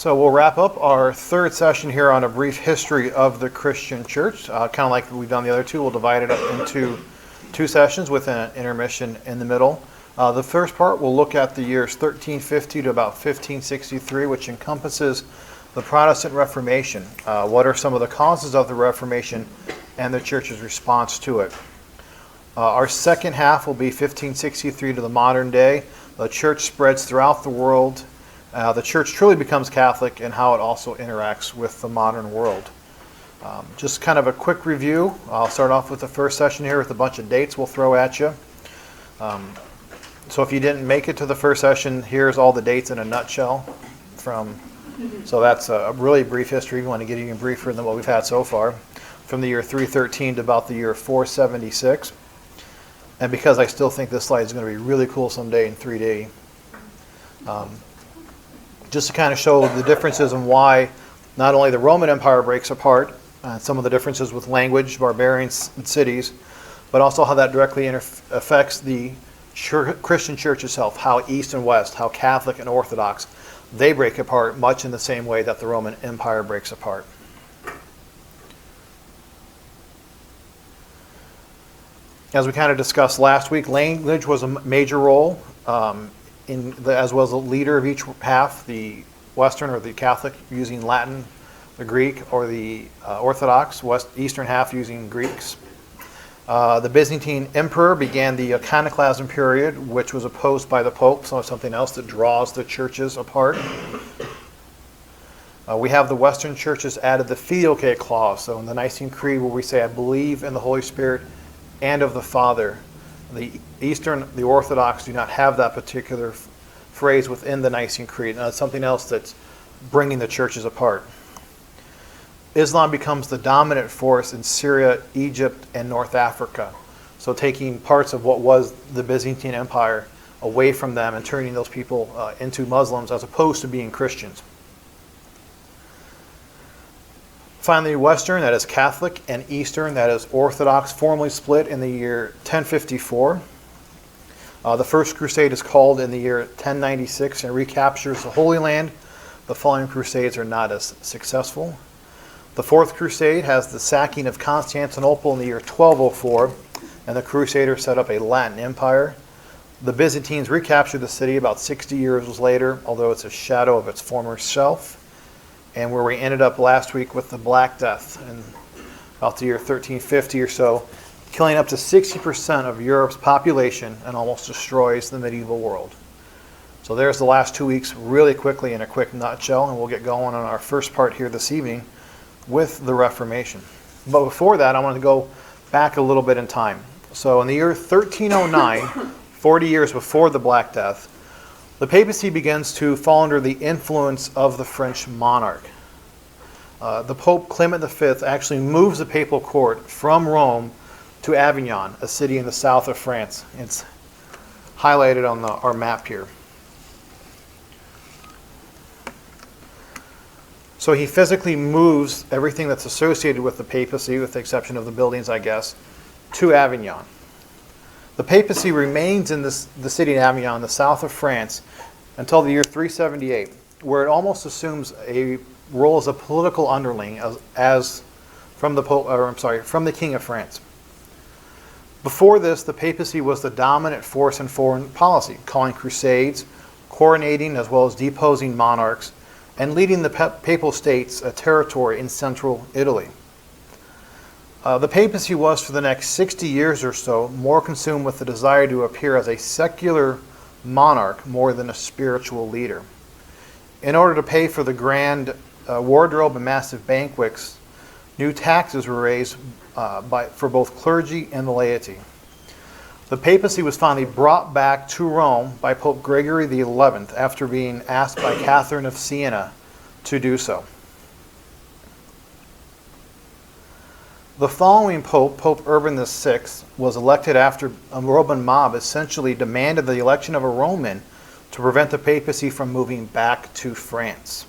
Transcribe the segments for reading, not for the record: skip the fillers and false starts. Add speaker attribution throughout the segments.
Speaker 1: So we'll wrap up our third session here on a brief history of the Christian church. Kind of like we've done the other two, we'll divide it up into two sessions with an intermission in the middle. The first part, we'll look at the years 1350 to about 1563, which encompasses the Protestant Reformation. What are some of the causes of the Reformation and the church's response to it? Our second half will be 1563 to the modern day. The church spreads throughout the world. The church truly becomes Catholic, and how it also interacts with the modern world. Just kind of a quick review. I'll start off with the first session here with a bunch of dates we'll throw at you. So if you didn't make it to the first session, here's all the dates in a nutshell. So that's a really brief history. We want to get even briefer than what we've had so far. From the year 313 to about the year 476. And because I still think this slide is going to be really cool someday in 3D. Just to kind of show the differences in why not only the Roman Empire breaks apart, some of the differences with language, barbarians, and cities, but also how that directly affects the Christian church itself, how East and West, how Catholic and Orthodox, they break apart much in the same way that the Roman Empire breaks apart. As we kind of discussed last week, language was a major role as well as the leader of each half, the Western or the Catholic using Latin, the Greek, or the Orthodox, Eastern half using Greeks. The Byzantine emperor began the iconoclasm period, which was opposed by the Pope, so it's something else that draws the churches apart. We have the Western churches added the Filioque clause, so in the Nicene Creed where we say, I believe in the Holy Spirit and of the Father. The Orthodox do not have that particular phrase within the Nicene Creed. It's something else that's bringing the churches apart. Islam becomes the dominant force in Syria, Egypt, and North Africa. So taking parts of what was the Byzantine Empire away from them and turning those people into Muslims as opposed to being Christians. Finally, Western, that is Catholic, and Eastern, that is Orthodox, formally split in the year 1054. The First Crusade is called in the year 1096 and recaptures the Holy Land. The following Crusades are not as successful. The Fourth Crusade has the sacking of Constantinople in the year 1204, and the Crusaders set up a Latin Empire. The Byzantines recaptured the city about 60 years later, although it's a shadow of its former self. And where we ended up last week with the Black Death in about the year 1350 or so, killing up to 60% of Europe's population and almost destroys the medieval world. So there's the last 2 weeks really quickly in a quick nutshell, and we'll get going on our first part here this evening with the Reformation. But before that, I want to go back a little bit in time. So in the year 1309, 40 years before the Black Death, the papacy begins to fall under the influence of the French monarch. The Pope Clement V actually moves the papal court from Rome to Avignon, a city in the south of France. It's highlighted on our map here. So he physically moves everything that's associated with the papacy, with the exception of the buildings, I guess, to Avignon. The papacy remains in the city of Avignon, in the south of France, until the year 378, where it almost assumes a role as a political underling, from the King of France. Before this, the papacy was the dominant force in foreign policy, calling crusades, coronating as well as deposing monarchs, and leading the papal states a territory in central Italy. The papacy was, for the next 60 years or so, more consumed with the desire to appear as a secular monarch more than a spiritual leader. In order to pay for the grand wardrobe and massive banquets, new taxes were raised for both clergy and the laity. The papacy was finally brought back to Rome by Pope Gregory XI after being asked by Catherine of Siena to do so. The following pope, Pope Urban VI, was elected after a Roman mob essentially demanded the election of a Roman to prevent the papacy from moving back to France.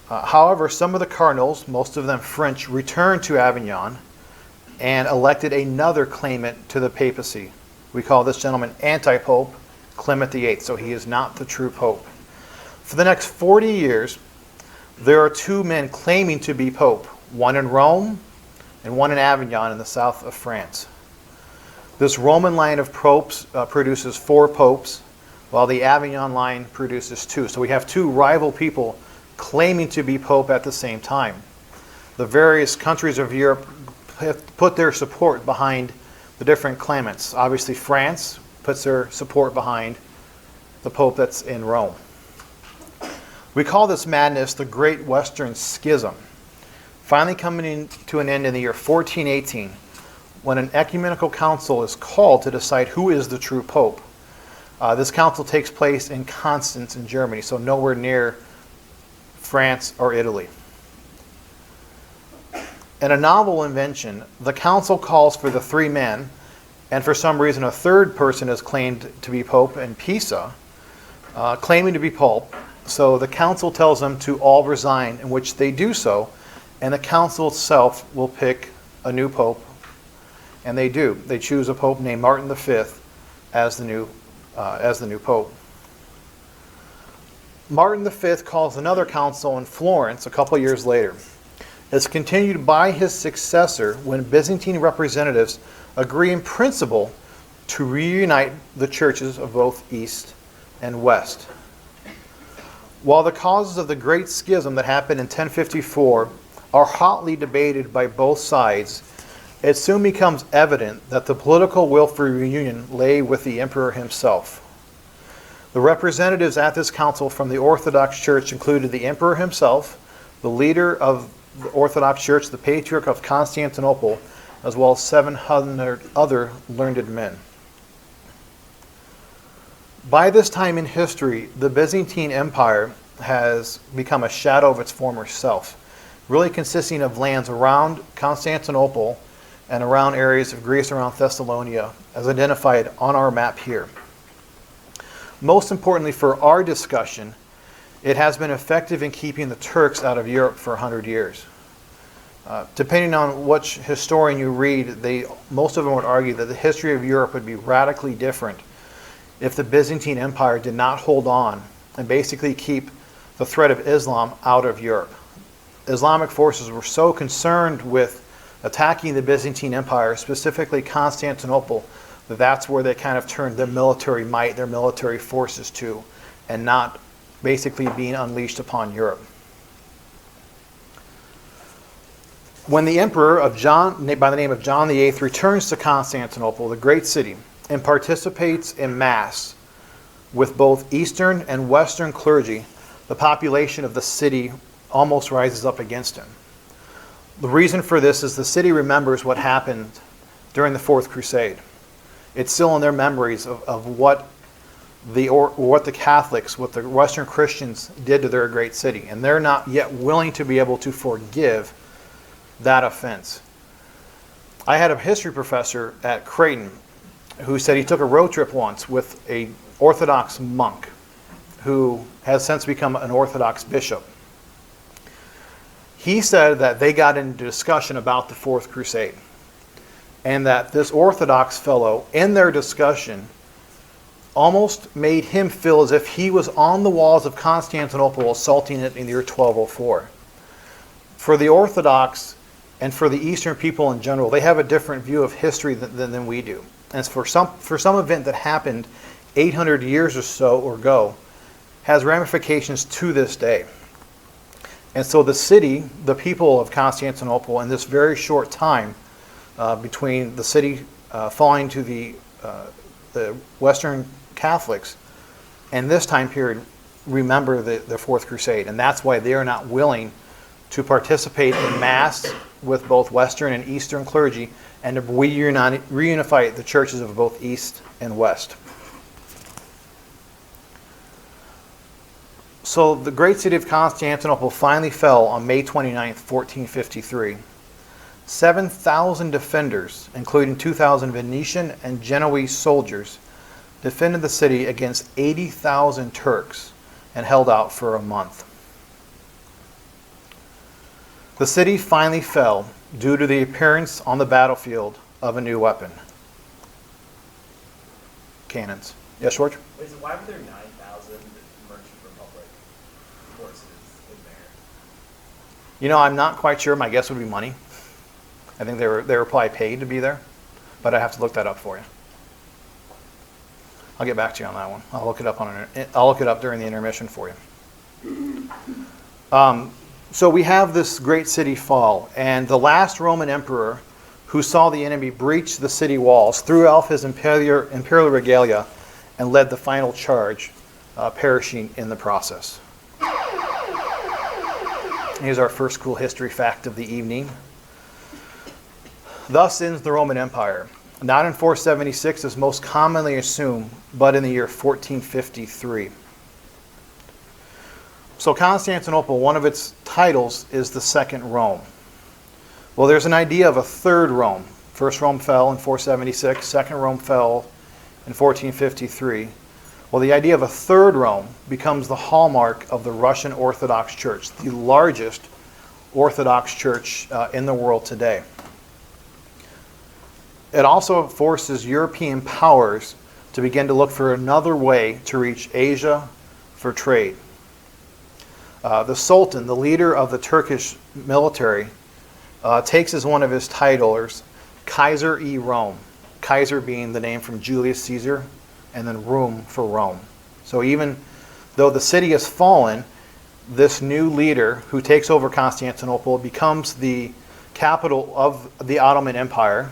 Speaker 1: However, some of the cardinals, most of them French, returned to Avignon and elected another claimant to the papacy. We call this gentleman anti-pope Clement VIII, so he is not the true pope. For the next 40 years, there are two men claiming to be pope, one in Rome and one in Avignon in the south of France. This Roman line of popes produces 4 popes, while the Avignon line produces 2. So we have 2 rival people claiming to be pope at the same time. The various countries of Europe have put their support behind the different claimants. Obviously, France puts their support behind the pope that's in Rome. We call this madness the Great Western Schism, finally coming to an end in the year 1418, when an ecumenical council is called to decide who is the true pope. This council takes place in Constance in Germany, so nowhere near France or Italy. In a novel invention, the council calls for the 3 men, and for some reason a third person is claimed to be pope in Pisa, claiming to be pope. So the council tells them to all resign, in which they do so, and the council itself will pick a new pope. And they do. They choose a pope named Martin V as the new pope. Martin V calls another council in Florence a couple years later. It's continued by his successor when Byzantine representatives agree in principle to reunite the churches of both East and West. While the causes of the Great Schism that happened in 1054 are hotly debated by both sides, it soon becomes evident that the political will for reunion lay with the emperor himself. The representatives at this council from the Orthodox Church included the emperor himself, the leader of the Orthodox Church, the Patriarch of Constantinople, as well as 700 other learned men. By this time in history, the Byzantine Empire has become a shadow of its former self, really consisting of lands around Constantinople and around areas of Greece around Thessalonica, as identified on our map here. Most importantly for our discussion, it has been effective in keeping the Turks out of Europe for 100 years. Depending on which historian you read, most of them would argue that the history of Europe would be radically different if the Byzantine Empire did not hold on and basically keep the threat of Islam out of Europe. Islamic forces were so concerned with attacking the Byzantine Empire, specifically Constantinople, that's where they kind of turned their military might, their military forces to, and not basically being unleashed upon Europe. When the emperor by the name of John VIII returns to Constantinople, the great city, and participates in Mass with both Eastern and Western clergy, the population of the city almost rises up against him. The reason for this is the city remembers what happened during the Fourth Crusade. It's still in their memories of what the Catholics, what the Western Christians did to their great city, and they're not yet willing to be able to forgive that offense. I had a history professor at Creighton who said he took a road trip once with an Orthodox monk who has since become an Orthodox bishop. He said that they got into discussion about the Fourth Crusade, and that this Orthodox fellow, in their discussion, almost made him feel as if he was on the walls of Constantinople assaulting it in the year 1204. For the Orthodox and for the Eastern people in general, they have a different view of history than we do. And for some event that happened 800 years or so ago, has ramifications to this day. And so the city, the people of Constantinople, in this very short time between the city falling to the Western Catholics and this time period, remember the Fourth Crusade. And that's why they are not willing to participate in Mass with both Western and Eastern clergy and to reunify the churches of both East and West. So the great city of Constantinople finally fell on May 29th, 1453. 7,000 defenders, including 2,000 Venetian and Genoese soldiers, defended the city against 80,000 Turks and held out for a month. The city finally fell due to the appearance on the battlefield of a new weapon. Cannons. Yes, George?
Speaker 2: Why were there 9,000 Merchant Republic?
Speaker 1: I'm not quite sure. My guess would be money. I think they were probably paid to be there, but I have to look that up for you. I'll get back to you on that one. I'll look it up during the intermission for you. So we have this great city fall, and the last Roman emperor who saw the enemy breach the city walls threw off his imperial regalia and led the final charge, perishing in the process. Here's our first cool history fact of the evening. Thus ends the Roman Empire, not in 476 as most commonly assumed, but in the year 1453. So Constantinople, one of its titles is the Second Rome. Well, there's an idea of a third Rome. First Rome fell in 476, Second Rome fell in 1453. Well, the idea of a third Rome becomes the hallmark of the Russian Orthodox Church, the largest Orthodox church in the world today. It also forces European powers to begin to look for another way to reach Asia for trade. The Sultan, the leader of the Turkish military, takes as one of his titles Kaiser-i-Rome. Kaiser being the name from Julius Caesar, and then Rome for Rome. So even though the city has fallen, this new leader who takes over Constantinople becomes the capital of the Ottoman Empire,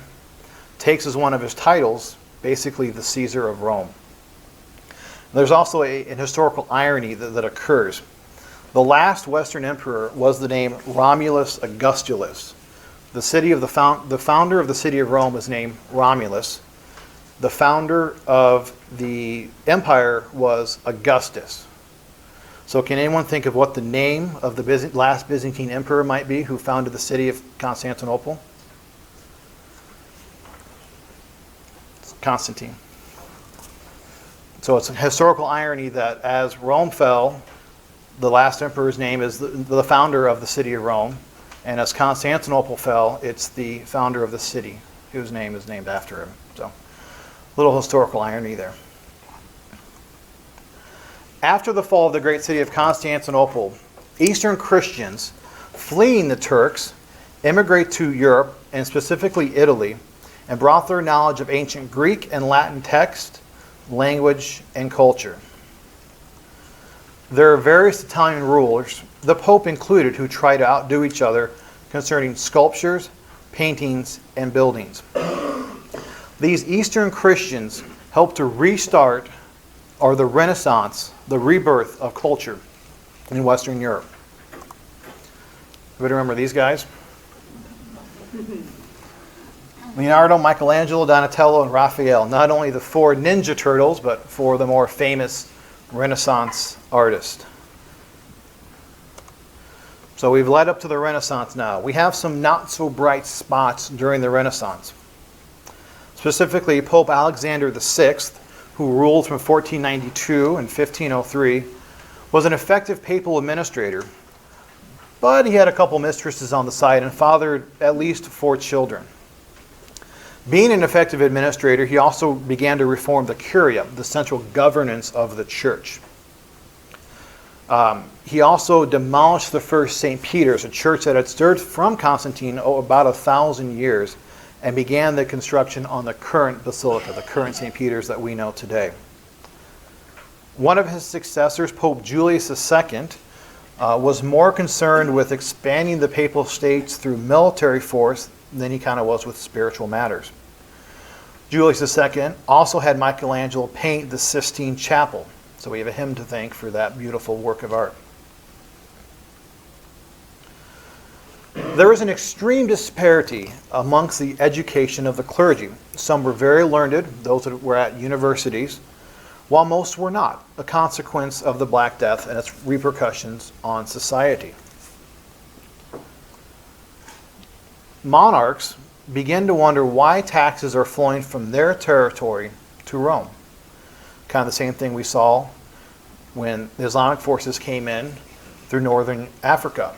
Speaker 1: takes as one of his titles basically the Caesar of Rome. There's also an historical irony that occurs. The last Western emperor was the name Romulus Augustulus. The founder of the city of Rome was named Romulus. The founder of the empire was Augustus. So can anyone think of what the name of the last Byzantine emperor might be who founded the city of Constantinople? It's Constantine. So it's a historical irony that as Rome fell, the last emperor's name is the founder of the city of Rome. And as Constantinople fell, it's the founder of the city whose name is named after him. So, little historical irony there. After the fall of the great city of Constantinople, Eastern Christians fleeing the Turks immigrate to Europe, and specifically Italy, and brought their knowledge of ancient Greek and Latin text, language, and culture. There are various Italian rulers, the Pope included, who try to outdo each other concerning sculptures, paintings, and buildings. These Eastern Christians helped to restart, or the Renaissance, the rebirth of culture in Western Europe. Everybody remember these guys? Leonardo, Michelangelo, Donatello, and Raphael. Not only the four Ninja Turtles, but four of the more famous Renaissance artists. So we've led up to the Renaissance now. We have some not so bright spots during the Renaissance. Specifically, Pope Alexander VI, who ruled from 1492 and 1503, was an effective papal administrator, but he had a couple mistresses on the side and fathered at least 4 children. Being an effective administrator, he also began to reform the Curia, the central governance of the church. He also demolished the first St. Peter's, a church that had stood from Constantine about 1,000 years, and began the construction on the current basilica, the current St. Peter's that we know today. One of his successors, Pope Julius II, was more concerned with expanding the papal states through military force than he kind of was with spiritual matters. Julius II also had Michelangelo paint the Sistine Chapel. So we have a hymn to thank for that beautiful work of art. There is an extreme disparity amongst the education of the clergy. Some were very learned, those that were at universities, while most were not, a consequence of the Black Death and its repercussions on society. Monarchs begin to wonder why taxes are flowing from their territory to Rome. Kind of the same thing we saw when the Islamic forces came in through northern Africa.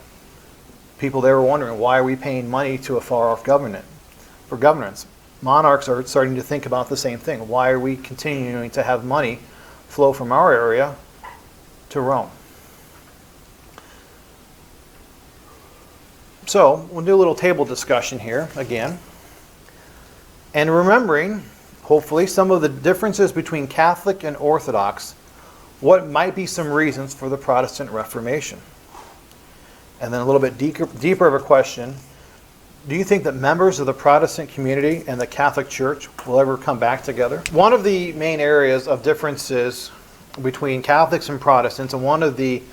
Speaker 1: People there were wondering, why are we paying money to a far-off government for governance? Monarchs are starting to think about the same thing. Why are we continuing to have money flow from our area to Rome? So we'll do a little table discussion here again. And remembering, hopefully, some of the differences between Catholic and Orthodox, what might be some reasons for the Protestant Reformation. And then a little bit deeper of a question, do you think that members of the Protestant community and the Catholic Church will ever come back together? One of the main areas of differences between Catholics and Protestants, and one of the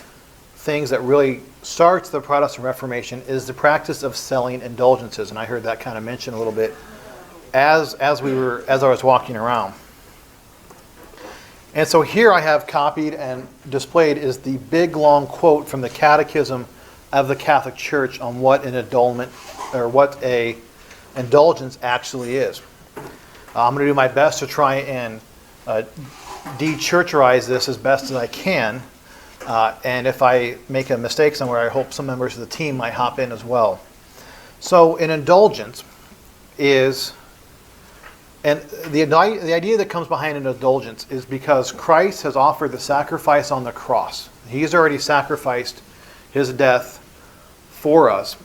Speaker 1: things that really starts the Protestant Reformation, is the practice of selling indulgences. And I heard that kind of mentioned a little bit as I was walking around. And so here I have copied and displayed is the big long quote from the Catechism of the Catholic Church on what an indulgence actually is. I'm going to do my best to try and de-churcherize this as best as I can. And if I make a mistake somewhere, I hope some members of the team might hop in as well. So an indulgence is, and the idea that comes behind an indulgence is because Christ has offered the sacrifice on the cross. He's already sacrificed his death for us,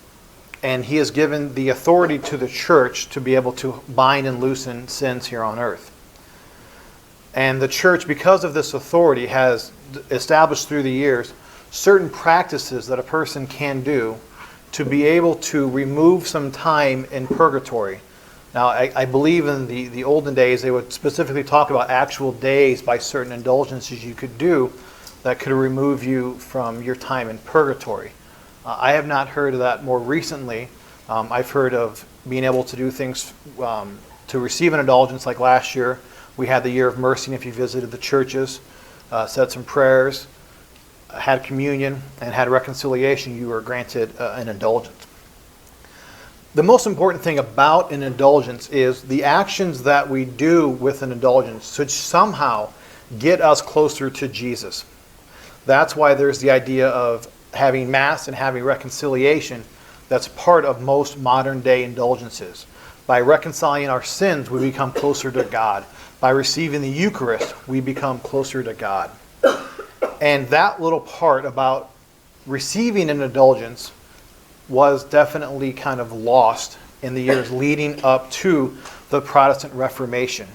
Speaker 1: and he has given the authority to the church to be able to bind and loosen sins here on earth. And the church, because of this authority, has established through the years certain practices that a person can do to be able to remove some time in purgatory. Now, I believe in the olden days, they would specifically talk about actual days by certain indulgences you could do that could remove you from your time in purgatory. I have not heard of that more recently. I've heard of being able to do things to receive an indulgence, like last year. We had the Year of Mercy, and if you visited the churches, said some prayers, had communion, and had reconciliation, you were granted an indulgence. The most important thing about an indulgence is the actions that we do with an indulgence should somehow get us closer to Jesus. That's why there's the idea of having Mass and having reconciliation. That's part of most modern day indulgences. By reconciling our sins, we become closer to God. By receiving the Eucharist, we become closer to God. And that little part about receiving an indulgence was definitely kind of lost in the years leading up to the Protestant Reformation.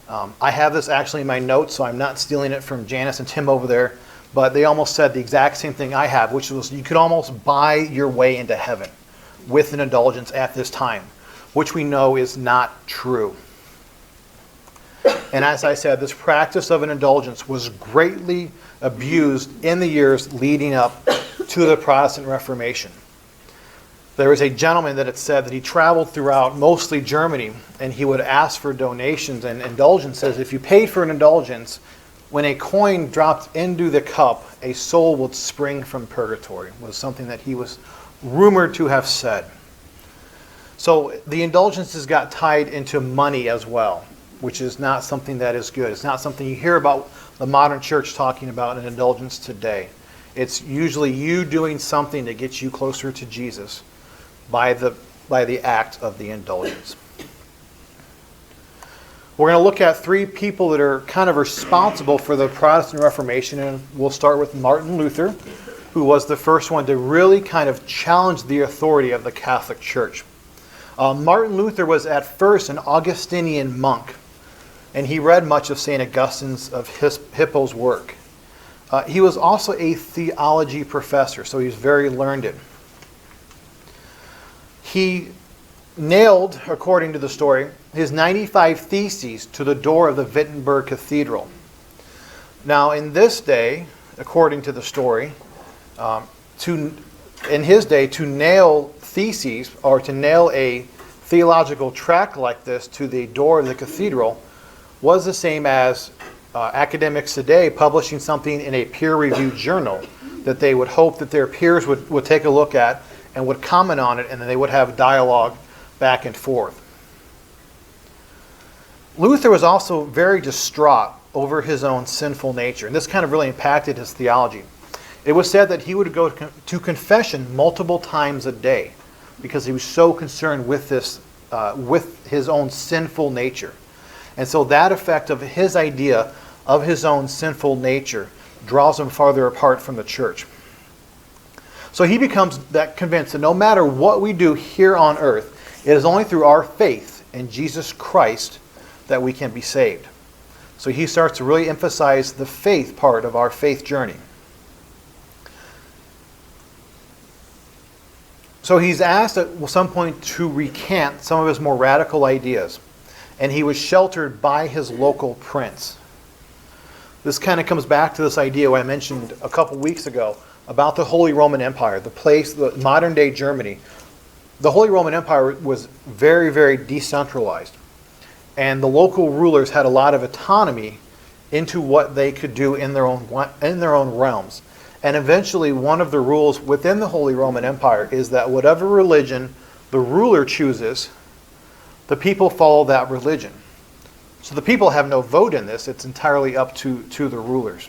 Speaker 1: I have this actually in my notes, so I'm not stealing it from Janice and Tim over there, but they almost said the exact same thing I have, which was you could almost buy your way into heaven with an indulgence at this time, which we know is not true. And as I said, this practice of an indulgence was greatly abused in the years leading up to the Protestant Reformation. There was a gentleman that had said that he traveled throughout mostly Germany, and he would ask for donations and indulgences. If you paid for an indulgence, when a coin dropped into the cup, a soul would spring from purgatory, was something that he was rumored to have said. So the indulgences got tied into money as well, which is not something that is good. It's not something you hear about the modern church talking about an indulgence today. It's usually you doing something that gets you closer to Jesus by the act of the indulgence. We're going to look at three people that are kind of responsible for the Protestant Reformation, and we'll start with Martin Luther, who was the first one to really kind of challenge the authority of the Catholic Church. Martin Luther was at first an Augustinian monk, and he read much of St. Augustine's of Hippo's work. He was also a theology professor, so he was very learned. He nailed, according to the story, his 95 theses to the door of the Wittenberg Cathedral. Now, in this day, according to the story, in his day, to nail theses or to nail a theological tract like this to the door of the cathedral was the same as academics today publishing something in a peer-reviewed journal that they would hope that their peers would take a look at and would comment on it, and then they would have dialogue back and forth. Luther was also very distraught over his own sinful nature, and this kind of really impacted his theology. It was said that he would go to confession multiple times a day because he was so concerned with this, with his own sinful nature. And so that effect of his idea of his own sinful nature draws him farther apart from the church. So he becomes that convinced that no matter what we do here on earth, it is only through our faith in Jesus Christ that we can be saved. So he starts to really emphasize the faith part of our faith journey. So he's asked at some point to recant some of his more radical ideas. And he was sheltered by his local prince. This kind of comes back to this idea I mentioned a couple weeks ago about the Holy Roman Empire, the modern day Germany. The Holy Roman Empire was very, very decentralized. And the local rulers had a lot of autonomy into what they could do in their own realms. And eventually, one of the rules within the Holy Roman Empire is that whatever religion the ruler chooses, the people follow that religion. So the people have no vote in this. It's entirely up to the rulers.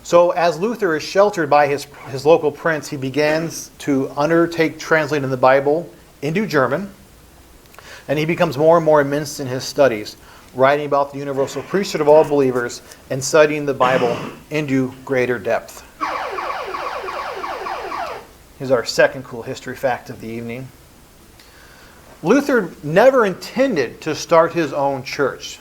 Speaker 1: So as Luther is sheltered by his local prince, he begins to undertake translating the Bible into German. And he becomes more and more immersed in his studies, writing about the universal priesthood of all believers and studying the Bible into greater depth. Here's our second cool history fact of the evening. Luther never intended to start his own church.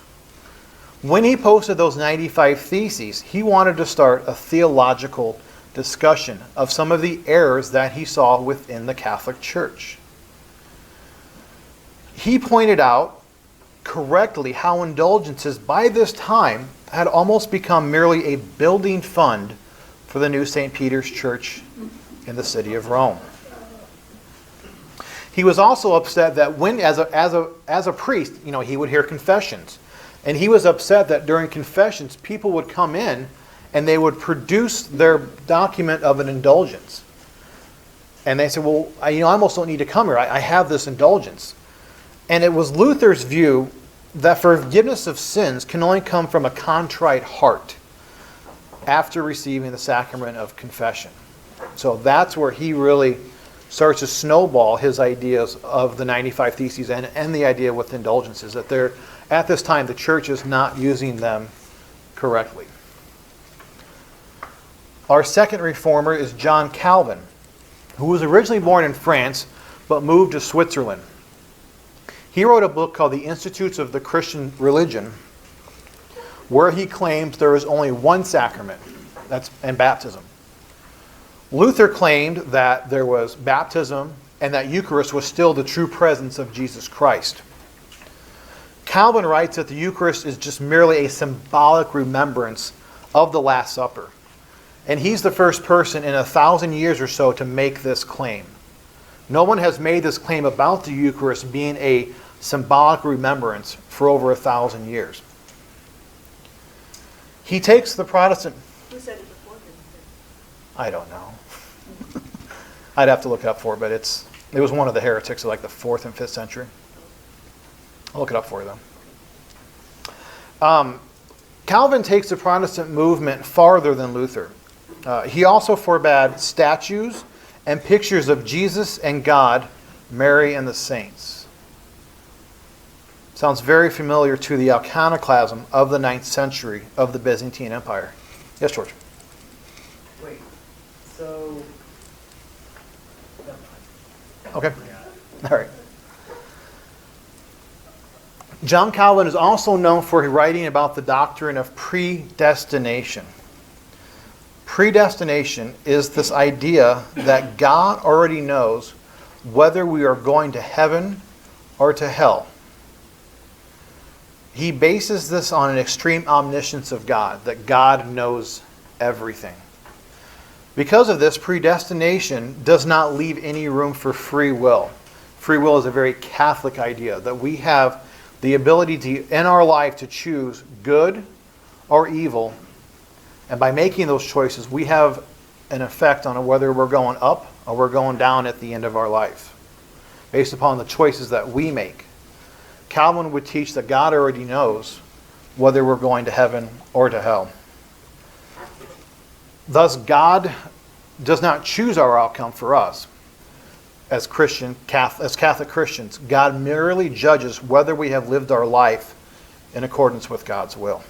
Speaker 1: When he posted those 95 Theses, he wanted to start a theological discussion of some of the errors that he saw within the Catholic Church. He pointed out correctly how indulgences by this time had almost become merely a building fund for the new St. Peter's Church in the city of Rome. He was also upset that when, as a priest, he would hear confessions. And he was upset that during confessions, people would come in and they would produce their document of an indulgence. And they said, well, I almost don't need to come here. I have this indulgence. And it was Luther's view that forgiveness of sins can only come from a contrite heart after receiving the sacrament of confession. So that's where he really starts to snowball his ideas of the 95 Theses and the idea with indulgences, that at this time the church is not using them correctly. Our second reformer is John Calvin, who was originally born in France but moved to Switzerland. He wrote a book called The Institutes of the Christian Religion, where he claims there is only one sacrament, and baptism. Luther claimed that there was baptism and that Eucharist was still the true presence of Jesus Christ. Calvin writes that the Eucharist is just merely a symbolic remembrance of the Last Supper. And he's the first person in 1,000 years or so to make this claim. No one has made this claim about the Eucharist being a symbolic remembrance for over 1,000 years. He takes the Protestant...
Speaker 2: Who said it before him?
Speaker 1: I don't know. I'd have to look it up for it, but it was one of the heretics of like the 4th and 5th century. I'll look it up for you, though. Calvin takes the Protestant movement farther than Luther. He also forbade statues and pictures of Jesus and God, Mary and the saints. Sounds very familiar to the iconoclasm of the 9th century of the Byzantine Empire. Yes, George?
Speaker 3: Wait, so...
Speaker 1: Okay. All right. John Calvin is also known for writing about the doctrine of predestination. Predestination is this idea that God already knows whether we are going to heaven or to hell. He bases this on an extreme omniscience of God, that God knows everything. Because of this, predestination does not leave any room for free will. Free will is a very Catholic idea, that we have the ability to, in our life, to choose good or evil. And by making those choices, we have an effect on whether we're going up or we're going down at the end of our life, based upon the choices that we make. Calvin would teach that God already knows whether we're going to heaven or to hell. Thus, God does not choose our outcome for us. As Catholic Christians, God merely judges whether we have lived our life in accordance with God's will.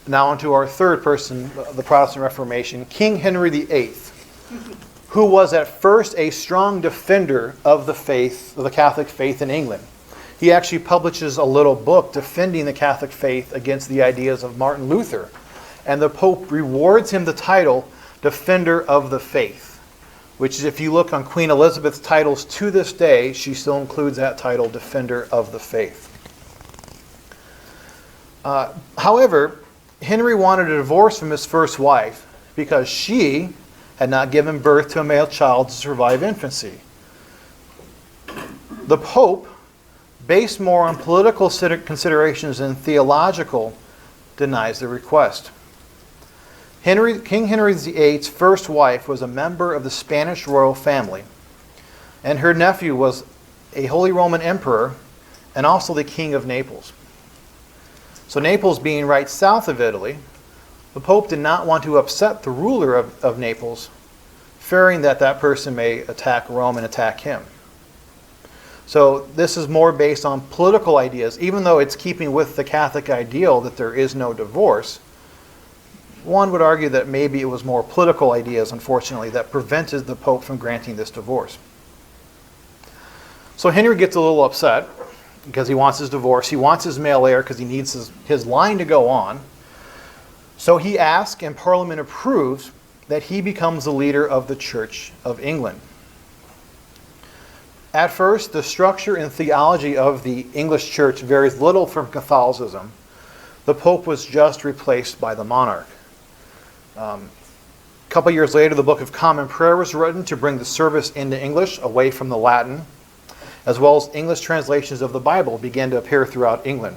Speaker 1: Now onto our third person, the Protestant Reformation, King Henry VIII, who was at first a strong defender of the faith, of the Catholic faith in England. He actually publishes a little book defending the Catholic faith against the ideas of Martin Luther. And the Pope rewards him the title Defender of the Faith, which is, if you look on Queen Elizabeth's titles to this day, she still includes that title, Defender of the Faith. However, Henry wanted a divorce from his first wife because she had not given birth to a male child to survive infancy. The Pope, based more on political considerations than theological, denies the request. King Henry VIII's first wife was a member of the Spanish royal family, and her nephew was a Holy Roman Emperor and also the King of Naples. So Naples being right south of Italy, the Pope did not want to upset the ruler of Naples, fearing that that person may attack Rome and attack him. So this is more based on political ideas, even though it's keeping with the Catholic ideal that there is no divorce. One would argue that maybe it was more political ideas, unfortunately, that prevented the Pope from granting this divorce. So Henry gets a little upset because he wants his divorce. He wants his male heir because he needs his line to go on. So he asks, and Parliament approves, that he becomes the leader of the Church of England. At first, the structure and theology of the English Church varies little from Catholicism. The Pope was just replaced by the monarch. A couple years later, the Book of Common Prayer was written to bring the service into English, away from the Latin, as well as English translations of the Bible began to appear throughout England.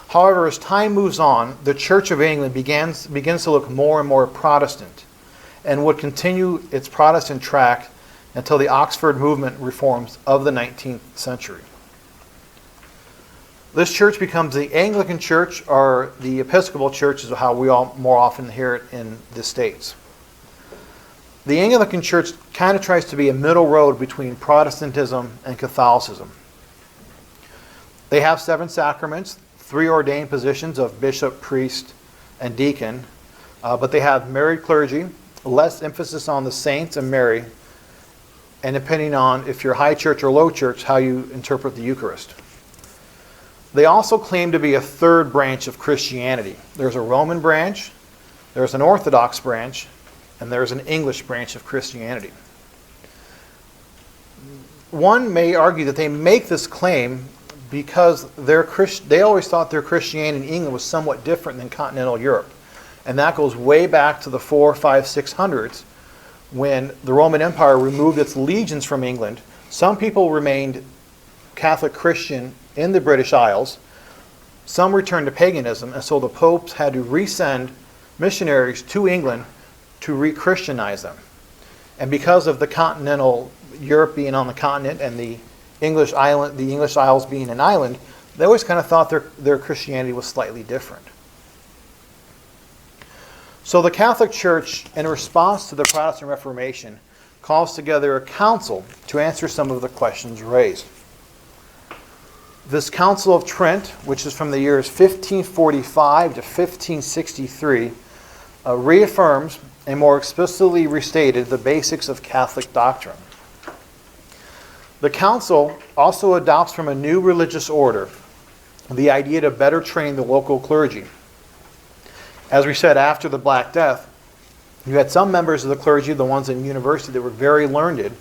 Speaker 1: However, as time moves on, the Church of England begins to look more and more Protestant and would continue its Protestant track until the Oxford movement reforms of the 19th century. This church becomes the Anglican Church, or the Episcopal Church is how we all more often hear it in the States. The Anglican Church kind of tries to be a middle road between Protestantism and Catholicism. They have 7 sacraments, 3 ordained positions of bishop, priest, and deacon, but they have married clergy, less emphasis on the saints and Mary, and depending on if you're high church or low church, how you interpret the Eucharist. They also claim to be a third branch of Christianity. There's a Roman branch, there's an Orthodox branch, and there's an English branch of Christianity. One may argue that they make this claim because they always thought their Christianity in England was somewhat different than continental Europe. And that goes way back to the 400s, 500s, 600s, when the Roman Empire removed its legions from England. Some people remained Catholic Christian in the British Isles. Some returned to paganism, and so the popes had to resend missionaries to England to re-Christianize them. And because of the continental Europe being on the continent and the English Isles being an island, they always kind of thought their Christianity was slightly different. So the Catholic Church, in response to the Protestant Reformation, calls together a council to answer some of the questions raised. This Council of Trent, which is from the years 1545 to 1563, reaffirms and more explicitly restated the basics of Catholic doctrine. The Council also adopts from a new religious order the idea to better train the local clergy. As we said, after the Black Death, you had some members of the clergy, the ones in university, that were very learned,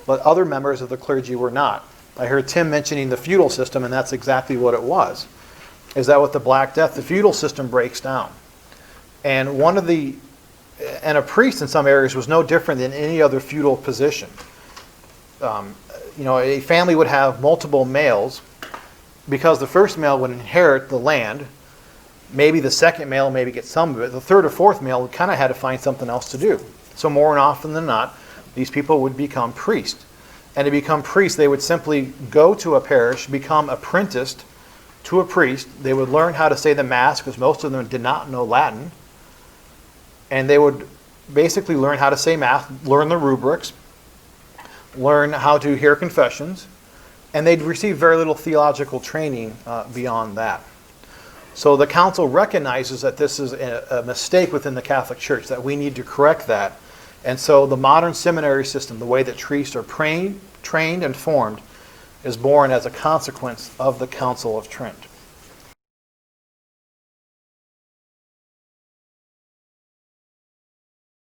Speaker 1: but other members of the clergy were not. I heard Tim mentioning the feudal system, and that's exactly what it was. Is that with the Black Death, the feudal system breaks down. And a priest in some areas was no different than any other feudal position. A family would have multiple males because the first male would inherit the land. Maybe the second male maybe get some of it. The third or fourth male kind of had to find something else to do. So more often than not, these people would become priests. And to become priests, they would simply go to a parish, become apprenticed to a priest. They would learn how to say the Mass, because most of them did not know Latin. And they would basically learn how to say Mass, learn the rubrics, learn how to hear confessions, and they'd receive very little theological training beyond that. So the council recognizes that this is a mistake within the Catholic Church, that we need to correct that. And so the modern seminary system, the way that priests are trained and formed, is born as a consequence of the Council of Trent.